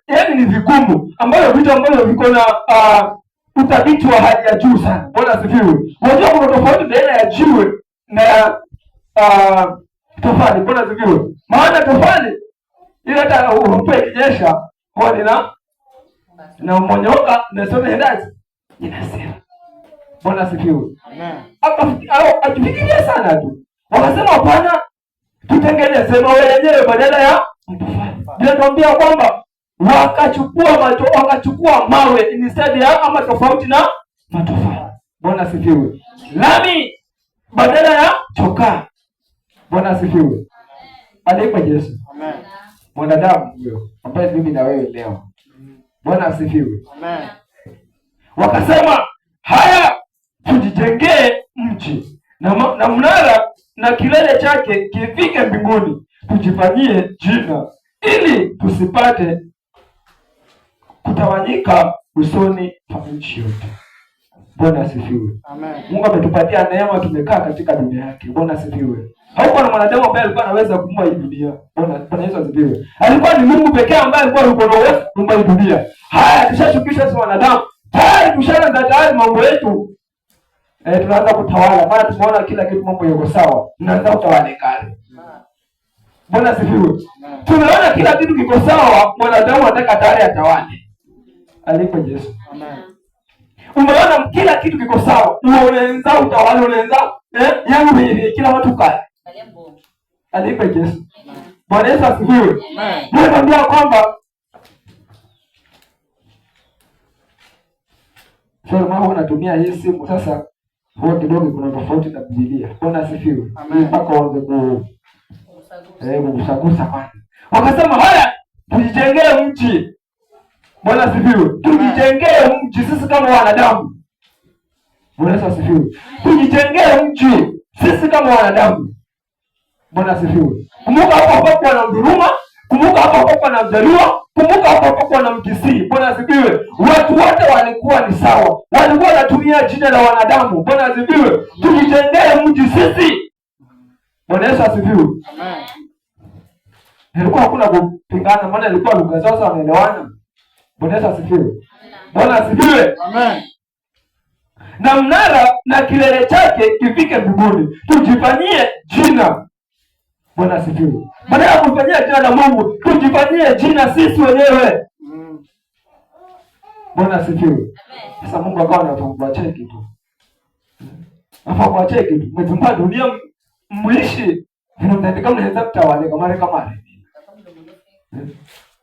yaani ni vigumu, ambayo vitu ambavyo viko na uthabiti wa hali ya juu sana. Bwana asifiwe. Unajua kuna tofauti baina ya jiwe na tofali. Bwana asifiwe. Maana tofali ile hata upe kinyesha kwa na umonyoka na sote hendazi inasema. Bwana asifiwe. Amen. Akifikiria sana tu. Wakasema hapana, tutengeneze mawe yenyewe badala ya matofali. Ninatuambia kwamba wakachukua mawe instead ya ama tofauti na matofali. Bwana asifiwe. Lami badala ya chokaa. Bwana asifiwe. Alipa Yesu. Amen. Mwanadamu huyo ambaye mimi na wewe leo. Bwana asifiwe. Amen. Wakasema haya, tujijengee mji na mnara na kilele chake kifike mbinguni, tujifanyie jina ili tusipate kutawanyika usoni pa nchi yote. Bwana asifiwe. Amen. Mungu ametupatia neema, tumekaa katika dunia yake. Bwana asifiwe. Hakuwa na mwanadamu ambaye alikuwa anaweza kuumba hii dunia. Bwana Yesu asifiwe. Alikuwa ni Mungu pekee ambaye alikuwa yuko na uwezo kuumba hii dunia. Haya, tushashukisha sisi wanadamu. Tayari tushaanza tayari mambo yetu. Tunaanza kutawala. Maana tumeona kila kitu mambo yako sawa. Tunaanza kutawala kale. Bwana asifiwe. Tumeona kila kitu kiko sawa, mwanadamu anataka tayari atawale. Alipo Yesu. Amen. Umeona kila kitu kiko sawa, unaanza utawala, unaanza yangu kila watu kale. Alipo Yesu. Bwana Yesu asifiwe. Amen. Nakwambia kwamba sasa mama unatumia hii simu sasa, huo kidogo kuna tofauti na Biblia. Bwana asifiwe. Amen. Mpaka wanze kugusagusa kwanza. Wakasema haya, tujijengee mji. Bwana asifiwe. Tujijengee mji sisi kama wanadamu. Bwana asifiwe. Tujijengee mji sisi kama wanadamu. Bwana asifiwe. Kumbuka hapo kwa na Mduruma, kumbuka hapo kwa na Mjaluo, kumbuka hapo kwa na Mkisii. Bwana asifiwe. Watu wote walikuwa ni sawa. Walikuwa wanatumia jina la wanadamu. Bwana asifiwe. Tujijengee mji sisi. Bwana Yesu asifiwe. Amen. Ilikuwa hakuna kupingana, maana ilikuwa lugha zao wanaelewana. Bwana Yesu asifiwe. Bwana asifiwe. Amen. Na mnara na kilele chake kifike mbinguni, tujifanyie jina. Bwana asifiwe. Baada ya kufanyia jina la Mungu, tujifanyie jina sisi wenyewe. Bwana asifiwe. Sasa Mungu akawa anatupa cheki tu. Afa cheki tu. Mtumba dunia muishi. Ndio mnaweza kutawale kama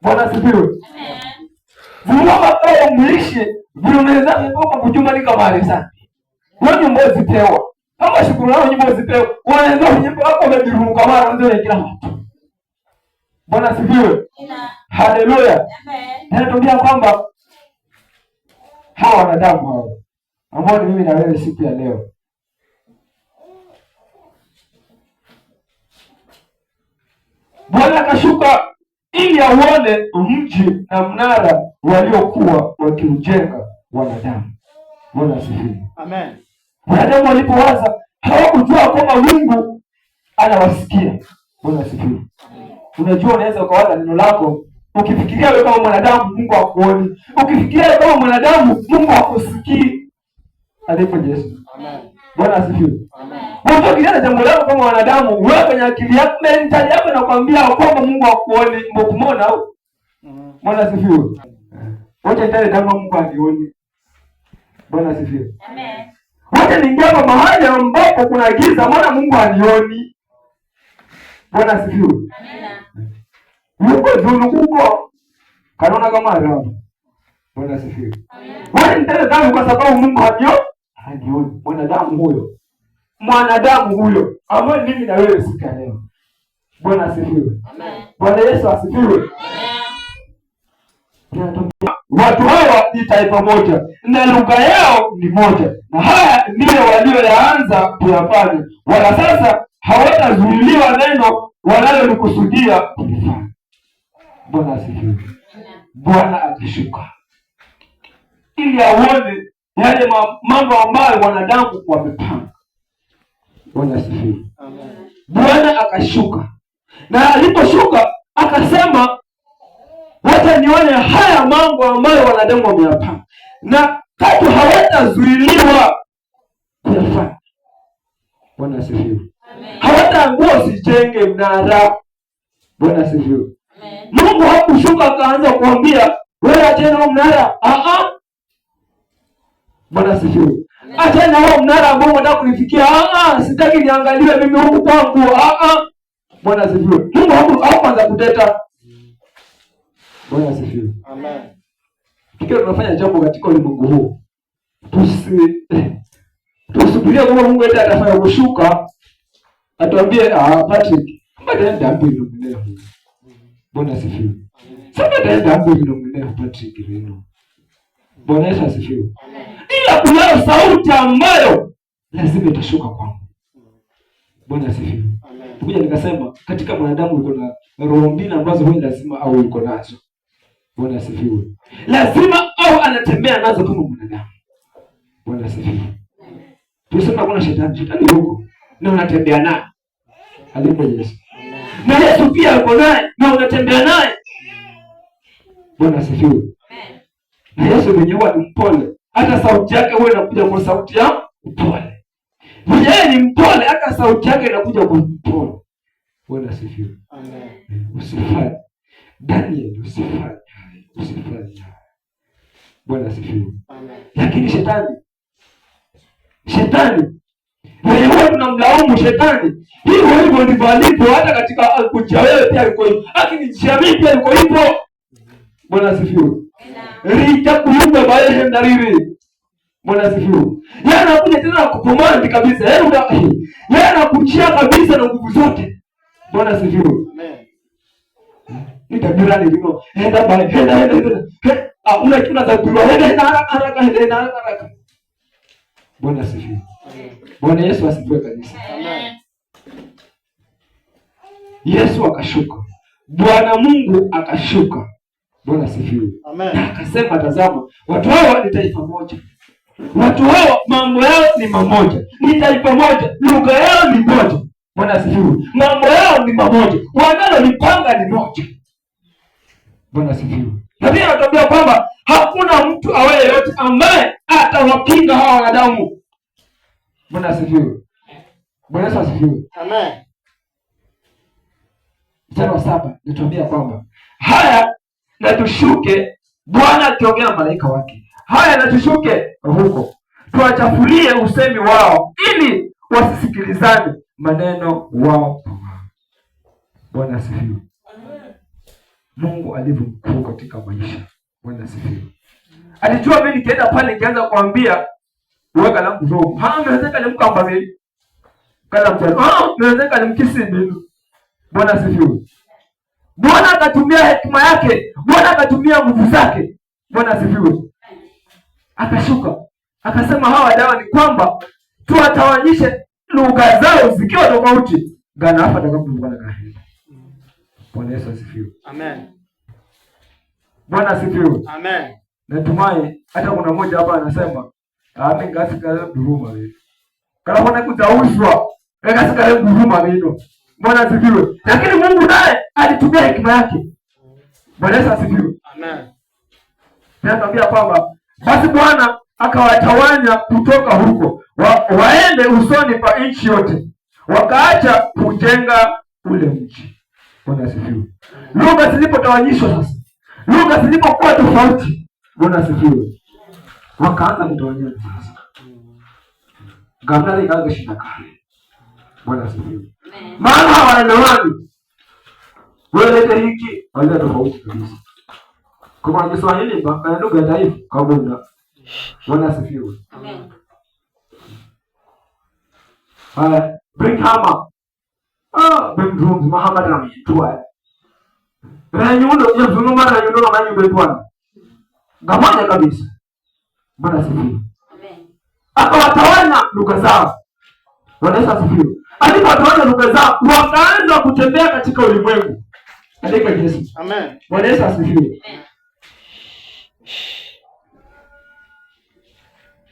Bwana asifiwe. Amen. Kama muishi, mnaweza kujumani kama sana. Wewe mbona zipewa? Kama shukrani nao nyimbo zipewa. Wanaanza nyimbo hapo wamejirumu kama ndio kila mtu. Bwana asifiwe. Haleluya. Amen. Ninatuambia kwamba hawa wanadamu hao ambao ni mimi na wewe siku ya leo, Bwana akashuka ili auone mji na mnara waliokuwa wakiujenga wanadamu. Bwana asifiwe. Amen. Wanadamu walipowaza hawakujua kwamba Mungu anawasikia. Bwana asifiwe. Unajua unaweza ukawaza neno lako ukifikiria wewe kama mwanadamu Mungu hakuoni. Ukifikiria wewe kama mwanadamu Mungu hakusikii. Alipo Yesu. Amen. Bwana asifiwe. Amen. Unafikiria jambo lako kama wanadamu, wewe kwenye akili yako mentali yako inakwambia kwamba Mungu hakuoni, mkumona au? Bwana asifiwe. Wote ndani kama Mungu anioni. Bwana asifiwe. Amen. Wote ni jambo mahali ambapo kuna giza, maana Mungu anioni. Bwana asifiwe. Amen. Mungu zunguko kanona kama roho. Bwana asifiwe. Amen. Wote ndani kama kwa sababu Mungu hanioni. Mwanadamu huyo ambaye mimi na wewe siku leo. Bwana asifiwe. Amen. Bwana Yesu asifiwe. Amen. Watu hawa ni taifa moja na lugha yao ni moja, na haya ndio walioyaanza kuyafanya, wala sasa hawatazuiliwa neno wanalolikusudia kulifanya. Bwana asifiwe. Bwana akishuka ili aone yale mambo ambayo wanadamu wamepanga. Bwana asifiwe. Amen. Bwana akashuka. Na aliposhuka akasema, hata nione haya mambo ambayo wanadamu wameyapanga, na katu hawatazuiliwa kuyafanya. Bwana asifiwe. Hawataambiwa usijenge mnara. Bwana asifiwe. Mungu hakushuka akaanza kuambia wewe achana mnara. Bwana asifiwe. Achana huo mnara ambao unataka kuifikia. Sitaki niangaliwe mimi huku kwangu. Bwana asifiwe. Mungu hakuanza kuteta. Bwana asifiwe. Amen. Tukiwa tunafanya jambo katika ulimwengu huu, tusubirie kama Mungu eti atafanya kushuka atuambie Patrick, mbona ndambi ndio. Bwana asifiwe. Sasa ndambi ndio Patrick leo. Bwana Yesu asifiwe. Ila kuna sauti ambayo lazima itashuka kwangu. Bwana asifiwe. Tukuja nikasema katika mwanadamu yuko na roho mbili ambazo wewe lazima au yuko nazo. Bwana asifiwe. Lazima au anatembea nazo kama mwanadamu. Bwana asifiwe. Tusema kuna shetani yuko na unatembea naye. Alipo Yesu. Na Yesu pia yuko naye na unatembea naye. Bwana asifiwe. Na Yesu mwenyewe ni mpole. Hata sauti yake huwa inakuja kwa sauti ya upole. Yeye ni mpole, hata sauti yake inakuja kwa upole. Bwana asifiwe. Amen. Usifanye. Daniel, usifanye. Bwana asifiwe. Amen. Lakini shetani wewe tunamlaumu shetani. Hivyo ndivyo alipo, hata katika kucha wewe pia yuko hivyo. Lakini jamii pia yuko hivyo. Bwana asifiwe. Rita kuumba baye ndariri. Bwana asifiwe. Yeye anakuja tena kukomandi kabisa. Yeye anakuchia kabisa na nguvu zote. Bwana asifiwe. Amen. Nitabirani vino. Enda. Una za kuwa haraka. Bwana asifiwe. Bwana Yesu asifiwe kabisa. Amen. Yesu akashuka. Bwana Mungu akashuka. Bwana asifiwe. Amen. Akasema tazama, watu hawa ni taifa moja. Watu hawa mambo yao ni mamoja. Ni taifa moja, lugha yao ni moja. Bwana asifiwe. Mambo yao ni mamoja. Wanalolipanga ni moja. Bwana asifiwe. Na pia anatuambia kwamba hakuna mtu awaye yote ambaye atawapinga hawa wanadamu. Bwana asifiwe. Bwana Yesu asifiwe. Amen. Mstari wa 7 natuambia kwamba haya na tushuke, Bwana akiongea na malaika wake. Haya na tushuke huko, tuwachafulie usemi wao, ili wasisikilizane maneno wao. Bwana asifiwe. Mungu alivyo mkuu katika maisha. Bwana asifiwe. Alijua mimi nikienda pale nikianza kuambia weka langu roho. Naweza nimkamba mimi. Kala mtano. Naweza nimkisi mimi. Bwana asifiwe. Bwana akatumia hekima yake. Bwana akatumia nguvu zake. Bwana asifiwe. Akashuka. Akasema hawa dawa ni kwamba tuwatawanyishe lugha zao zikiwa tofauti. Gana hapa ndio Bwana kahili. Bwana Yesu asifiwe. Amen. Bwana asifiwe. Amen. Natumai hata kuna mmoja hapa anasema ngasi kale buruma wewe. Kala bona kutauzwa. Ngasi kale buruma wewe. Bwana asifiwe. Lakini Mungu naye alitumia hekima yake. Bwana Yesu asifiwe. Amen. Nakwambia kwamba basi Bwana akawatawanya kutoka huko waende usoni pa nchi yote, wakaacha kujenga ule mji. Bwana asifiwe. Lugha zilipotawanyishwa sasa, lugha zilipokuwa tofauti, Bwana asifiwe, wakaanza kutawanyana sasa. Gambari ikaanza shida kale. Bwana asifiwe. Maana hawaelewani. Wewe leta hiki, wale tofauti kabisa. Kwa Kiswahili mpaka lugha ya taifa kabla. Bwana asifiwe. Amen. Bring hammer. Bring drums, Muhammad na mtua. Ranyundo ya zunuma na yundo na manyu betwana. Gamanya kabisa. Bwana asifiwe. Amen. Akawatawanya lugha zao. Bwana asifiwe. Alipotawanya lugha zao, wakaanza kutembea katika ulimwengu. Katika Yesu. Amen. Bwana asifiwe.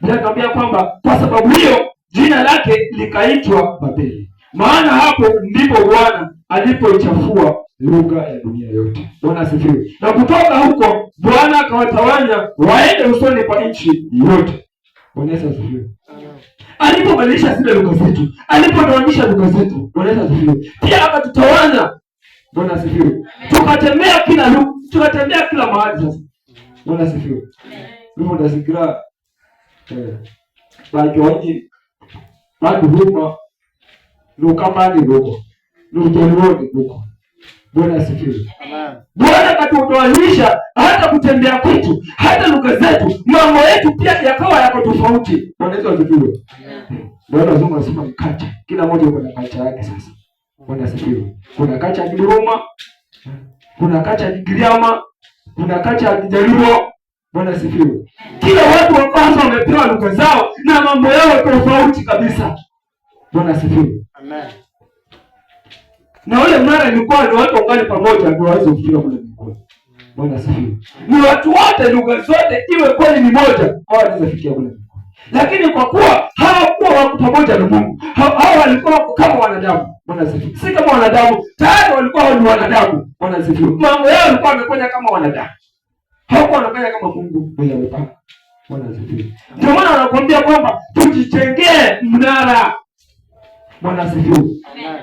Ninakwambia kwamba kwa sababu hiyo jina lake likaitwa Babeli. Maana hapo ndipo Bwana alipoichafua lugha ya dunia yote. Bwana asifiwe. Na kutoka huko Bwana akawatawanya waende usoni kwa nchi yote. Bwana asifiwe. Alipobadilisha zile lugha zetu, alipotoanisha lugha zetu, Bwana asifiwe, pia akatutawanya. Bwana asifiwe. Tukatembea kila lugha, tukatembea kila mahali sasa. Bwana asifiwe. Hivyo ndasikira bajonyi bado huko lukamani huko lutoloni huko. Bwana asifiwe. Amen. Bwana katutoanisha hata kutembea kwetu, hata lugha zetu, mambo yetu pia yakawa yako tofauti. Bwana asifiwe. Bwana anasema mkacha. Kila mmoja yuko na kacha yake sasa. Bwana asifiwe. Kuna kacha ya Kiroma, kuna kacha ya Kigiriama, kuna kacha ya Kijaluo. Bwana asifiwe. Kila watu wa kwanza wamepewa lugha zao na mambo yao tofauti kabisa. Bwana asifiwe. Amen. Na wale mara ilikuwa ni watu wangali pamoja ndio waweze kufika kule mbinguni. Bwana asifiwe. Ni watu wote lugha zote iwe kweli ni moja, hawaweza kufikia kule mbinguni. Lakini kwa kuwa hawakuwa wako pamoja na Mungu, hao walikuwa kama wanadamu. Bwana asifiwe. Si kama wanadamu, tayari walikuwa ni wanadamu. Bwana asifiwe. Mambo yao yalikuwa yamefanya kama wanadamu. Hawakuwa wanafanya kama Mungu mwenye amepanga. Bwana asifiwe. Ndio maana anakuambia kwamba tujitengee mnara. Bwana asifiwe. Amen.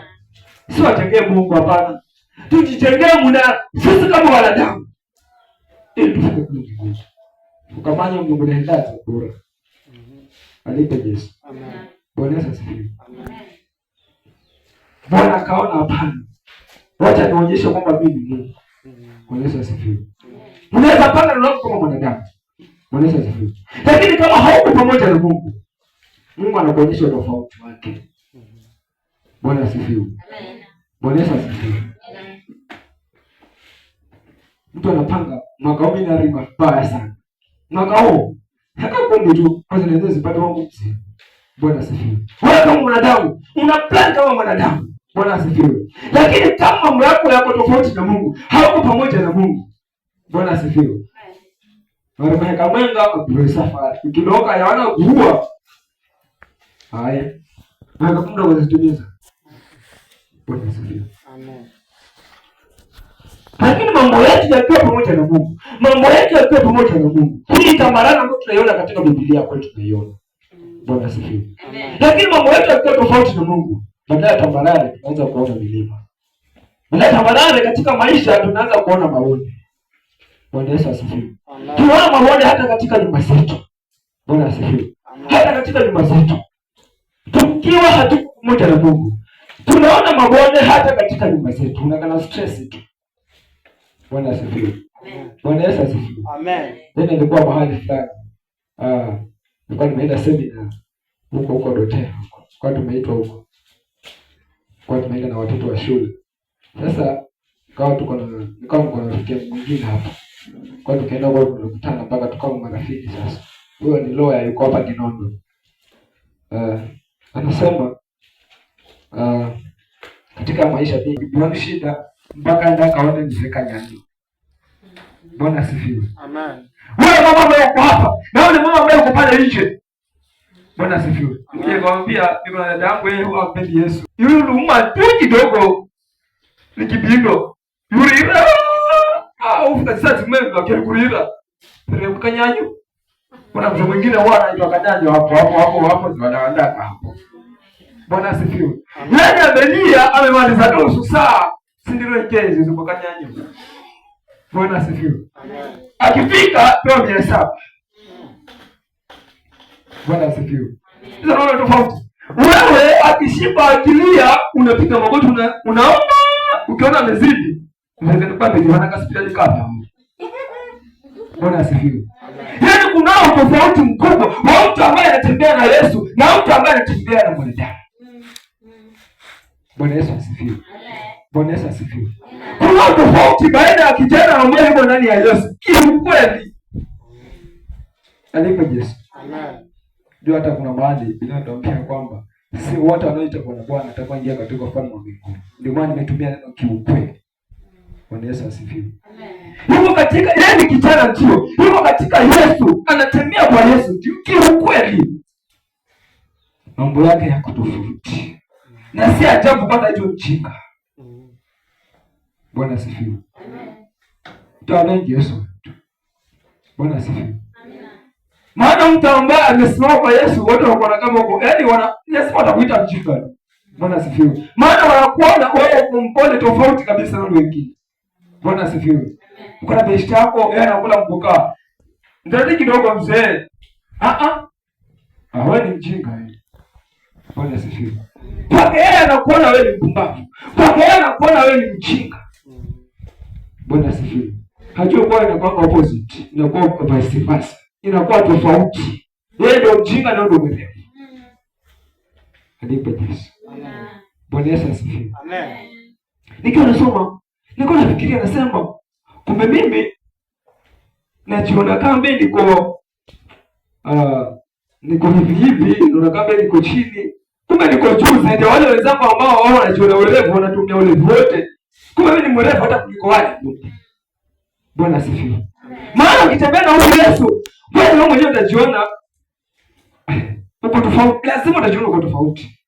Si watengee Mungu, hapana. Tujitengee mnara sisi kama wanadamu. Ili tufike kule mbinguni. Tukamanye Mungu na ndani bora. Alipe Yesu. Amen. Bwana asifiwe. Amen. Bwana akaona hapana. Wacha nionyeshe kwamba mimi ni Mungu. Bwana asifiwe. Unaweza panga na kama mwanadamu. Bwana asifiwe. Lakini kama hauko pamoja na Mungu, Mungu anakuonyesha tofauti wake. Bwana asifiwe. Amen. Bwana asifiwe. Amen. Mtu anapanga mwaka huu na riba baya sana. Mwaka huu hakakumbi tu kwanza naweza zipate wangu mzee. Bwana asifiwe. Wewe kama mwanadamu, una plan kama mwanadamu. Bwana asifiwe. Lakini kama mambo yako yako tofauti na Mungu, hauko pamoja na Mungu. Bwana asifiwe. Wewe kama mwenga kwa safari. Ukiloka yaona kuua. Haya. Wewe kama ndio unazitumiza. Bwana asifiwe. Amen. Lakini mambo yetu yakiwa pamoja na Mungu, mambo yetu yakiwa pamoja na Mungu, hii tambarana ambayo tunaiona katika Biblia kwetu tunaiona. Bwana asifiwe. Amen. Lakini mambo yetu yakiwa tofauti na Mungu, badala ya tambarare tunaanza kuona milima. Badala ya tambarare katika maisha tunaanza kuona mabonde. Bwana Yesu asifiwe. Tunaona mabonde hata katika nyumba zetu. Bwana asifiwe. Hata katika nyumba zetu. Tukiwa hatuko pamoja na Mungu, tunaona mabonde hata katika nyumba zetu. Unakana stress tu. Bwana asifiwe. Amen. Bwana Yesu asifiwe. Amen. Nilikuwa mahali fulani. Nilikuwa nimeenda seminar huko Dotea. Kwa tumeitwa huko. Kwa tumeenda na watoto wa shule. Sasa nikawa niko na rafiki mwingine hapa. Kwa tukaenda huko tukutana mpaka tukawa marafiki sasa. Huyo ni lawyer yuko hapa Kinondo. Anasema katika maisha ni shida mpaka ndio kaona nifika nyani. Bwana asifiwe. Amen. Wewe mama ambaye uko hapa na wewe mama ambaye uko pale nje. Bwana asifiwe. Nikamwambia niko na dada yangu yeye huwa apendi Yesu. Yule luma tu kidogo. Ni kibindo. Yule au sasa tumemba kirkurira. Ndio kanyanyo. Kuna mtu mwingine huwa anaitwa kanyanyo hapo wanaandaka hapo. Bwana asifiwe. Yeye amelia amemaliza nusu saa. Si ndio ikezi zipo kanyanyo. Bwana asifiwe. Amen. Akifika toa 700. Bwana asifiwe. Hizo ndio tofauti. Wewe akishiba akilia unapiga magoti unaomba, ukiona amezidi unaweza kupata Yohana hospitali kapa. Bwana asifiwe. Yaani kuna tofauti mkubwa wa mtu ambaye anatembea na Yesu na mtu ambaye anatembea na mwanadamu. Bwana Yesu asifiwe. Bwana Yesu asifiwe. Kuna tofauti baina ya kijana ambaye yuko ndani ya Yesu. Kiukweli. Alipo Yesu. Amen. Ndio hata kuna mahali inatuambia kwamba si wote wanaoita kwa Bwana atakuingia katika ufalme wa mbinguni. Ndio maana nimetumia neno kiukweli. Bwana Yesu asifiwe. Amen. Yuko katika yeye ni kijana ndio. Yuko katika Yesu, anatembea kwa Yesu ndio kiukweli. Mambo yake yako tofauti. Na si ajabu kupata hiyo mjinga. Bwana asifiwe. Amen. Yesu. Bwana asifiwe. Maana mtu ambaye amesimama kwa Yesu wote wanakuona kama uko, yaani Yesu atakuita mjinga. Bwana asifiwe. Maana wanakuona wewe kumpole tofauti kabisa na wale wengine. Bwana asifiwe. Uko na beshte yako, yeye anakula mboga. Ndio kidogo mzee. Wewe ni mjinga wewe. Bwana asifiwe. Paka yeye anakuona wewe ni mpumbavu. Paka yeye anakuona wewe ni mjinga. Bwana asifiwe. Hajui kwa inakuwa opposite, inakuwa vice versa. Inakuwa tofauti. Yeye ndio mjinga na ndio mwerevu. Hadithi Yesu. Amen. Bwana Yesu asifiwe. Amen. Nikiwa nasoma, nilikuwa nafikiria nasema, kumbe mimi najiona kama niko hivi, naona kama niko chini. Kumbe niko juu zaidi wale wenzangu ambao wao wanajiona werevu, wanatumia ulevu wote. Kumbe mimi ni mwerevu hata kuliko wale. Bwana asifiwe. Maana ukitembea na huyu Yesu, wewe mwenyewe utajiona uko tofauti. Lazima utajiona uko tofauti.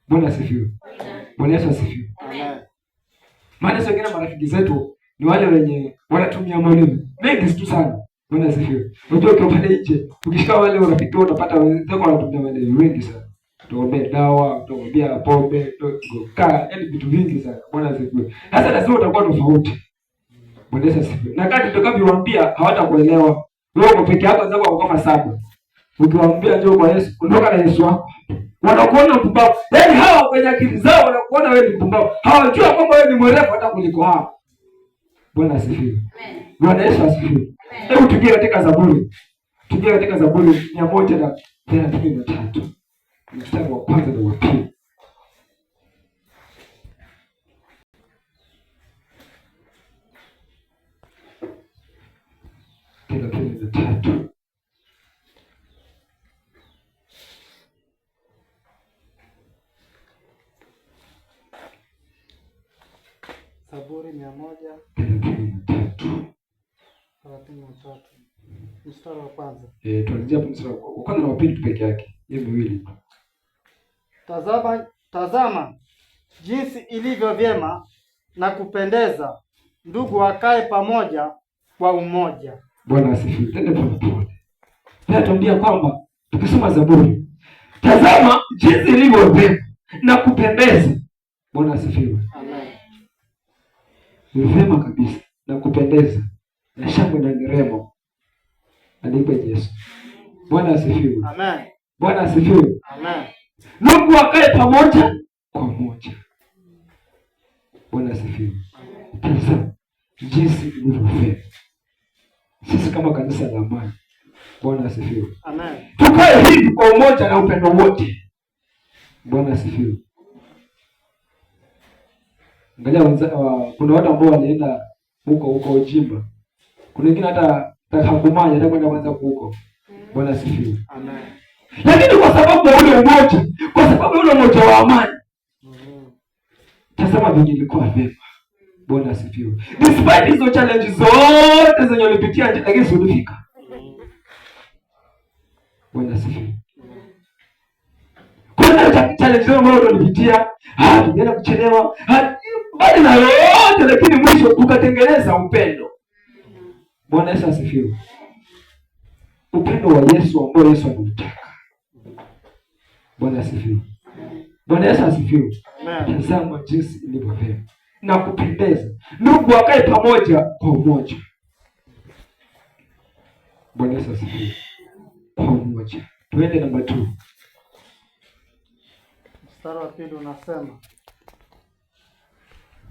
Bwana asifiwe. Bwana Yesu asifiwe. Amen. Maana wengine marafiki zetu ni wale wenye wanatumia maneno mengi tu sana. Bwana asifiwe. Unajua ukiwa pale nje, ukishika wale urafiki utapata wenzako wanatumia maneno mengi sana. Tuombe dawa, tuombe pombe, tukaa, yaani vitu vingi sana. Bwana asifiwe. Sasa lazima utakuwa tofauti. Bwana Yesu asifiwe. Na kati tutakavyowaambia hawatakuelewa. Wewe uko peke yako zako kama saba. Ukiwaambia njoo kwa Yesu, ondoka na Yesu wako. Wanakuona mpumbavu. Yaani hawa kwenye akili zao wanakuona wewe ni mpumbavu. Hawajui kwamba wewe ni mwerevu hata kuliko hao. Bwana asifiwe. Amen. Bwana Yesu asifiwe. Hebu tujie katika Zaburi. Tujie katika Zaburi 133. Mstari wa kwanza na wa pili. Zaburi 133 mstari wa kwanza. Tuanzie hapo mstari wa kwanza na wa pili peke yake. Hiyo miwili. Tazama jinsi ilivyo vyema na kupendeza ndugu wakae pamoja kwa umoja. Bwana asifiwe. Tende polepole. Natuambia kwamba tukisoma Zaburi, tazama jinsi ilivyo vyema na kupendeza. Bwana asifiwe. Amen. Ni vyema kabisa na kupendeza na shangwe na nderemo. Alipe Yesu. Bwana asifiwe. Amen. Bwana asifiwe. Amen. Ndugu wakae pamoja kwa moja. Bwana asifiwe. Tazama jinsi ilivyo vyema. Sisi kama kanisa la Amani. Bwana asifiwe. Amen. Tukae hivi kwa umoja na upendo wote. Bwana asifiwe. Angalia kuna watu ambao walienda huko Jimba. Kuna wengine hata hakumanya hata kwenda kwanza huko. Bwana asifiwe. Amen. Lakini kwa sababu ya ule umoja, kwa sababu ya ule umoja wa amani. Tazama vile ilikuwa vyema. Bwana asifiwe. Despite hizo challenges zote zenye ulipitia lakini ulifika. Bwana asifiwe. Kuna challenge zote ambazo ulipitia, tulienda kuchelewa, bali na yote lakini mwisho ukatengeneza upendo. Bwana Yesu asifiwe. Upendo wa Yesu ambao Yesu anataka. Bwana asifiwe. Bwana Yesu asifiwe. Tazama jinsi ilivyo vyema na kupendeza. Ndugu wakae pamoja kwa umoja. Bwana Yesu asifiwe. Kwa umoja. Tuende namba 2. Mstari wa pili unasema,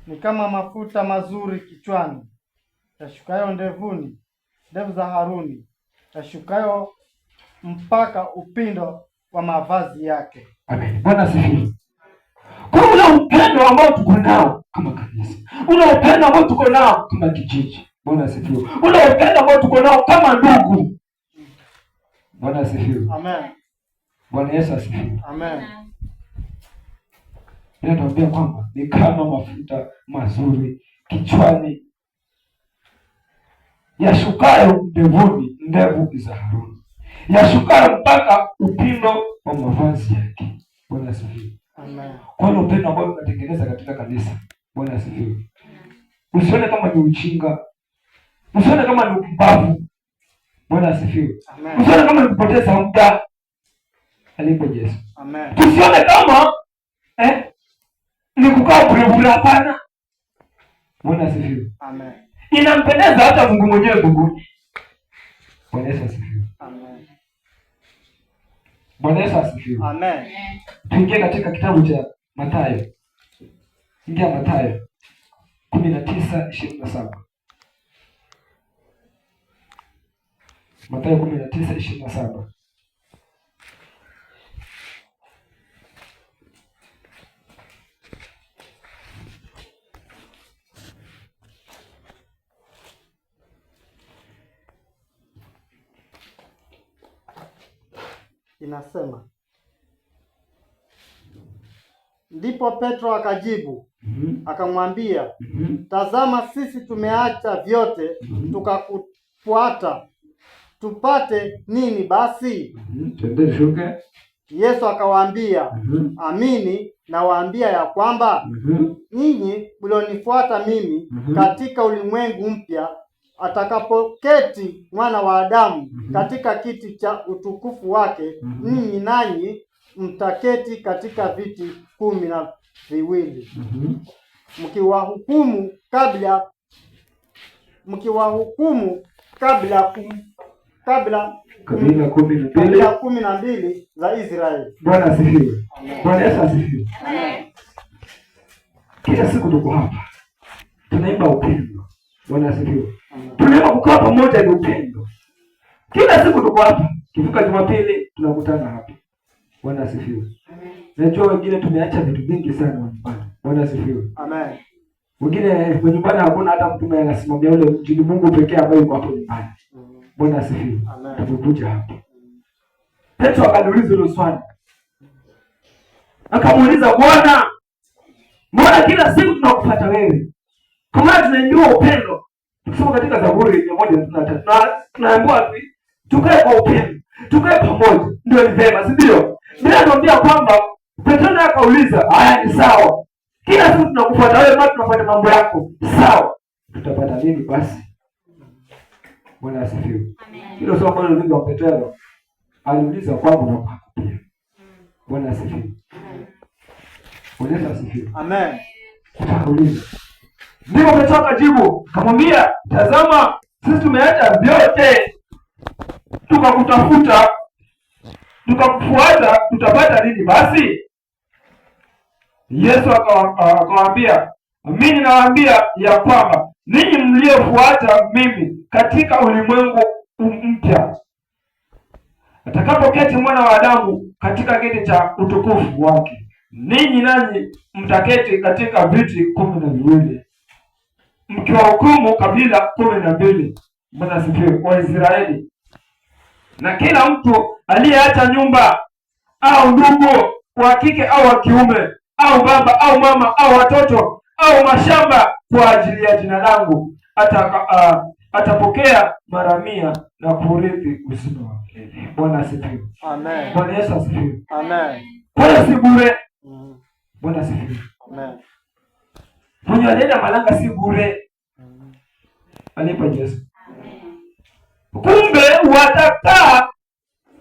ni kama mafuta mazuri kichwani yashukayo ndevuni, ndevu za Haruni, yashukayo mpaka upindo wa mavazi yake. Amen. Bwana asifiwe. Kwa ule upendo ambao tuko nao kama kanisa, ule upendo ambao tuko nao kama kijiji. Bwana asifiwe. Ule upendo ambao tuko nao kama ndugu. Bwana asifiwe. Amen. Bwana Yesu asifiwe. Amen. Naambia kwamba ni kama mafuta mazuri kichwani yashukayo ndevuni, ndevu za Haruni, yashukayo mpaka upindo wa mavazi yake. Bwana asifiwe. Amen. Kwa hiyo upendo ambao unatengeneza katika kanisa. Bwana asifiwe. Usione kama ni ujinga, usione kama ni upumbavu. Bwana asifiwe. Usione kama ni kupoteza muda. Alipo Yesu. Amen. Tusione kama ni kukaa bure, hapana. Bwana asifiwe. Amen. Inampendeza hata Mungu mwenyewe mbinguni. Bwana Yesu asifiwe. Amen. Bwana Yesu asifiwe. Amen. Tuingie katika kitabu cha Mathayo. Ingia Mathayo 19:27. Mathayo 19:27. Inasema, ndipo Petro akajibu akamwambia, tazama, sisi tumeacha vyote tukakufuata, tupate nini basi? Yesu akawaambia, amini nawaambia ya kwamba nyinyi mlionifuata mimi, katika ulimwengu mpya atakapoketi Mwana wa Adamu katika kiti cha utukufu wake, ninyi nanyi mtaketi katika viti 12, mkiwahukumu kabila 12 za Israeli. Bwana asifiwe. Bwana Yesu asifiwe. Kila siku tuko hapa tunaimba upendo. Bwana asifiwe. Tunaimba kukaa pamoja ni upendo. Kila siku tuko hapa. Kivuka Jumapili tunakutana hapa. Bwana asifiwe. Najua wengine tumeacha vitu vingi sana nyumbani. Bwana asifiwe. Amen. Wengine nyumbani hakuna hata mtu anasimamia ule mjini, Mungu pekee ambaye yuko hapo nyumbani. Bwana asifiwe. Amen. Tumekuja hapa. Petro akauliza hilo swali. Akamuuliza, Bwana, mbona kila siku tunakufuata wewe? Kama tunajua upendo. Tukisoma katika Zaburi 133 tunaambiwa tukae kwa upendo, tukae pamoja. Ndio ni vema, si ndio? Bila tuambia kwamba Petro akauliza, haya ni sawa. Kila siku tunakufuata wewe, bado tunafuata mambo yako. Sawa. Tutapata nini basi? Bwana asifiwe. Amen. Hilo sio kwa nini wa Petro aliuliza kwangu na kwako pia. Bwana asifiwe. Bwana asifiwe. Amen. Akauliza. Ndipo Petro akajibu, akamwambia, tazama, sisi tumeacha vyote tukakutafuta, tukakufuata, tutapata nini basi? Yesu akawaambia, amini nawaambia ya kwamba ninyi mliofuata mimi katika ulimwengu mpya, atakapoketi Mwana wa Adamu katika kiti cha utukufu wake, ninyi nanyi mtaketi katika viti 12, mkiwahukumu kabila 12. Bwana asifiwe. Wa Israeli. Na kila mtu aliyeacha nyumba au ndugu wa kike au wa kiume au baba au mama au watoto au mashamba kwa ajili ya jina langu atapokea mara 100 na kurithi uzima wa milele. Bwana asifiwe. Amen. Bwana Yesu asifiwe. Amen. Kwa si bure. Bwana asifiwe. Amen. Mwenye alienda Malanga si bure. Alipa Yesu. Kumbe watakaa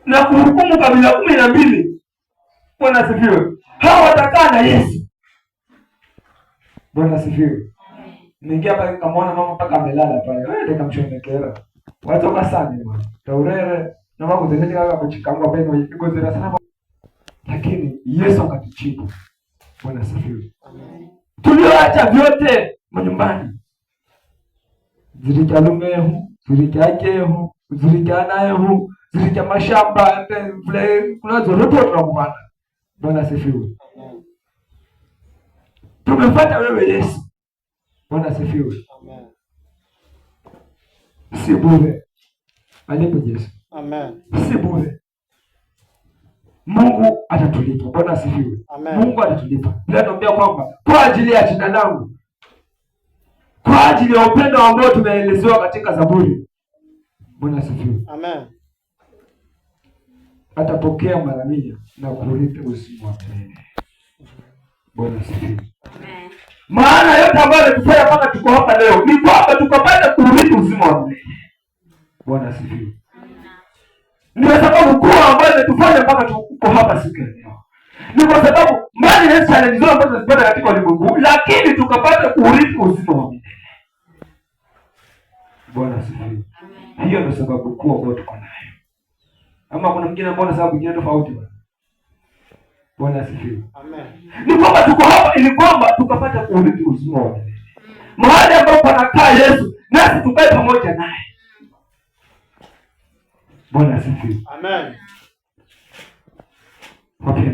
na kuhukumu kabila 12. Bwana asifiwe. Hao watakaa na Yesu. Bwana asifiwe. Ningia pale nikamwona mama mpaka amelala pale. Wewe ndio kamshonekera. Watoka sana bwana. Taurere na mambo zenyewe kama kuchikangwa pale ni pigo zile sana. Lakini Yesu akatujibu. Bwana asifiwe. Amen. Tulioacha vyote nyumbani. Zilijalumehu, zilijajehu, zilijanayehu, zilija mashamba, vile kuna zote tunakupata. Bwana asifiwe. Amen. Tumefuata wewe Yesu. Bwana asifiwe. Amen. Si bure. Alipo Yesu. Amen. Si bure. Mungu atatulipa. Bwana asifiwe. Amen. Mungu atatulipa. Bila tuambia kwamba kwa ajili ya jina langu, kwa ajili ya upendo ambao tumeelezewa katika Zaburi. Bwana asifiwe. Amen. Atapokea mara 100 na kurithi uzima wa milele. Bwana asifiwe. Amen. Maana yote ambayo ametufanya mpaka tuko hapa leo ni kwamba tukapata kuurithi uzima wa milele. Bwana asifiwe. Ndio sababu kuu ambayo imetufanya mpaka tuko hapa siku ya leo. Ni kwa sababu mbali na challenge zote ambazo tunazipata katika ulimwengu, lakini tukapata kuurithi uzima wa milele. Bwana asifiwe. Hiyo ndio sababu kuu ambayo tuko nayo. Ama kuna mwingine ambao sababu nyingine tofauti bwana. Bwana asifiwe. Amen. Ni kwamba tuko hapa ili kwamba tukapata kuurithi uzima wa milele. Mahali ambapo panakaa Yesu, nasi tukae pamoja naye. Bwana asifiwe. Amen. Okay.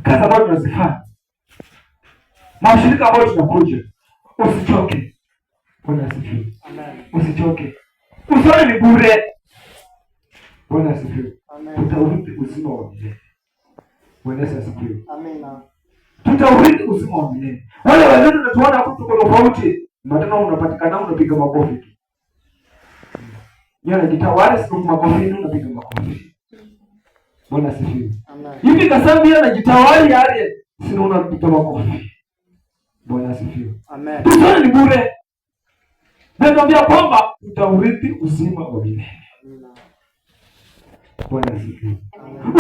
Kazi ambayo tunazifanya, mashirika ambayo tunakuja, usichoke. Bwana asifiwe. Amen. Usichoke. Usione ni bure. Bwana asifiwe. Amen. Tutaurithi uzima wa milele. Bwana asifiwe. Amen. Tutaurithi uzima wa milele. Wale wazee tunatuona hapo tuko tofauti. Matano unapatikana unapiga makofi tu. Yeye jitawale siku makofi unapiga makofi. Bwana asifiwe. Amen. Hivi kasambi anajitawali yale sio unapiga makofi. Bwana asifiwe. Amen. Tusione ni bure. Nakwambia kwamba utaurithi uzima wa milele. Bwana asifiwe.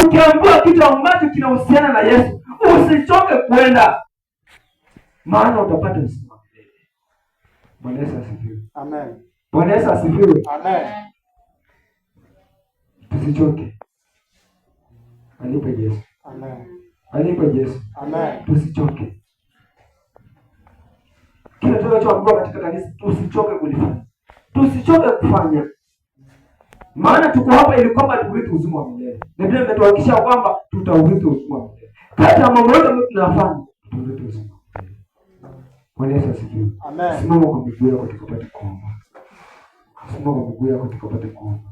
Ukiambiwa kitu ambacho kinahusiana na Yesu, usichoke kwenda. Maana utapata uzima wa milele. Bwana Yesu asifiwe. Amen. Bwana Yesu asifiwe. Amen. Tusichoke. Alipe Yesu. Amen. Alipe Yesu. Amen. Tusichoke. Kile tunachoambiwa katika kanisa, tusichoke kulifanya. Tusichoke kufanya. Maana tuko hapa ili kwamba tuurithi uzima wa milele. Na Biblia imetuhakikishia kwamba tutaurithi uzima wa milele. Kati ya mambo yote ambayo tunafanya, tutaurithi uzima wa milele. Bwana Yesu asifiwe. Amen. Simama kwa miguu yako tukapate kuomba. Simama kwa miguu yako tukapate kuomba.